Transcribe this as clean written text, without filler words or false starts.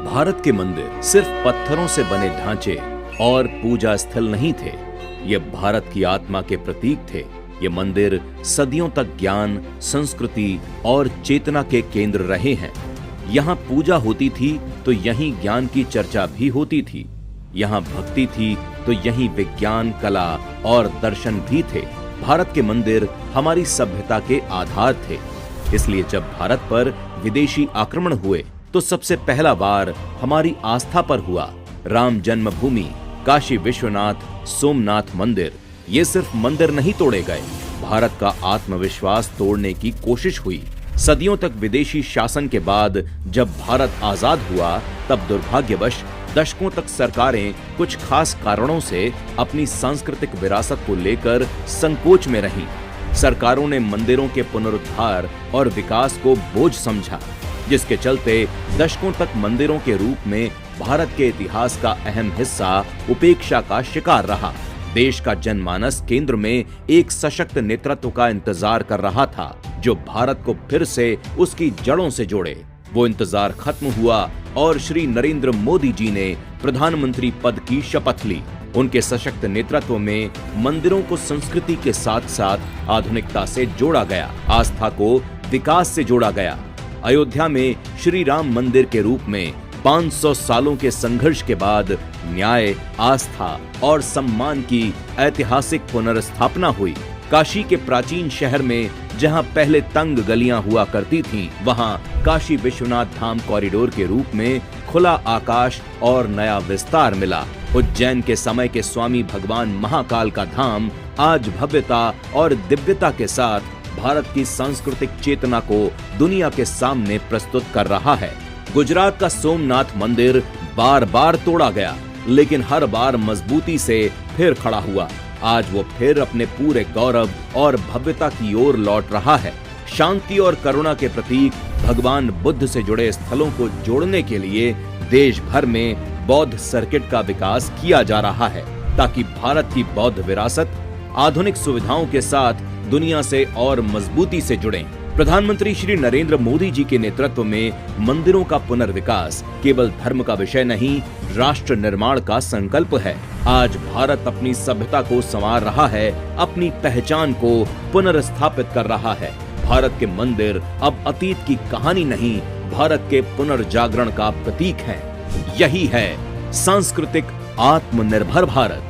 भारत के मंदिर सिर्फ पत्थरों से बने ढांचे और पूजा स्थल नहीं थे, ये भारत की आत्मा के प्रतीक थे। ये मंदिर सदियों तक ज्ञान, संस्कृति और चेतना के केंद्र रहे हैं। यहाँ पूजा होती थी तो यहीं ज्ञान की चर्चा भी होती थी। यहाँ भक्ति थी तो यहीं विज्ञान, कला और दर्शन भी थे। भारत के मंदिर हमारी सभ्यता के आधार थे। इसलिए जब भारत पर विदेशी आक्रमण हुए तो सबसे पहला वार हमारी आस्था पर हुआ। राम जन्मभूमि, काशी विश्वनाथ, सोमनाथ मंदिर, ये सिर्फ मंदिर नहीं तोड़े गए, भारत का आत्मविश्वास तोड़ने की कोशिश हुई। सदियों तक विदेशी शासन के बाद जब भारत आजाद हुआ तब दुर्भाग्यवश दशकों तक सरकारें कुछ खास कारणों से अपनी सांस्कृतिक विरासत को लेकर संकोच में रहीं। सरकारों ने मंदिरों के पुनरुद्धार और विकास को बोझ समझा, जिसके चलते दशकों तक मंदिरों के रूप में भारत के इतिहास का अहम हिस्सा उपेक्षा का शिकार रहा। देश का जनमानस केंद्र में एक सशक्त नेतृत्व का इंतजार कर रहा था, जो भारत को फिर से उसकी जड़ों से जोड़े। वो इंतजार खत्म हुआ और श्री नरेंद्र मोदी जी ने प्रधानमंत्री पद की शपथ ली। उनके सशक्त नेतृत्व में मंदिरों को संस्कृति के साथ साथ आधुनिकता से जोड़ा गया, आस्था को विकास से जोड़ा गया। अयोध्या में श्री राम मंदिर के रूप में 500 सालों के संघर्ष के बाद न्याय, आस्था और सम्मान की ऐतिहासिक पुनर्स्थापना हुई। काशी के प्राचीन शहर में जहां पहले तंग गलियां हुआ करती थीं, वहां काशी विश्वनाथ धाम कॉरिडोर के रूप में खुला आकाश और नया विस्तार मिला। उज्जैन के समय के स्वामी भगवान महाकाल का धाम आज भव्यता और दिव्यता के साथ भारत की सांस्कृतिक चेतना को दुनिया के सामने प्रस्तुत कर रहा है। गुजरात का सोमनाथ मंदिर बार बार तोड़ा गया, लेकिन हर बार मजबूती से फिर खड़ा हुआ। आज वो फिर अपने पूरे गौरव और भव्यता की ओर लौट रहा है। शांति और करुणा के प्रतीक भगवान बुद्ध से जुड़े स्थलों को जोड़ने के लिए देश भर में बौद्ध सर्किट का विकास किया जा रहा है, ताकि भारत की बौद्ध विरासत आधुनिक सुविधाओं के साथ दुनिया से और मजबूती से जुड़े। प्रधानमंत्री श्री नरेंद्र मोदी जी के नेतृत्व में मंदिरों का पुनर्विकास केवल धर्म का विषय नहीं, राष्ट्र निर्माण का संकल्प है। आज भारत अपनी सभ्यता को संवार रहा है, अपनी पहचान को पुनर्स्थापित कर रहा है। भारत के मंदिर अब अतीत की कहानी नहीं, भारत के पुनर्जागरण का प्रतीक है। यही है सांस्कृतिक आत्मनिर्भर भारत।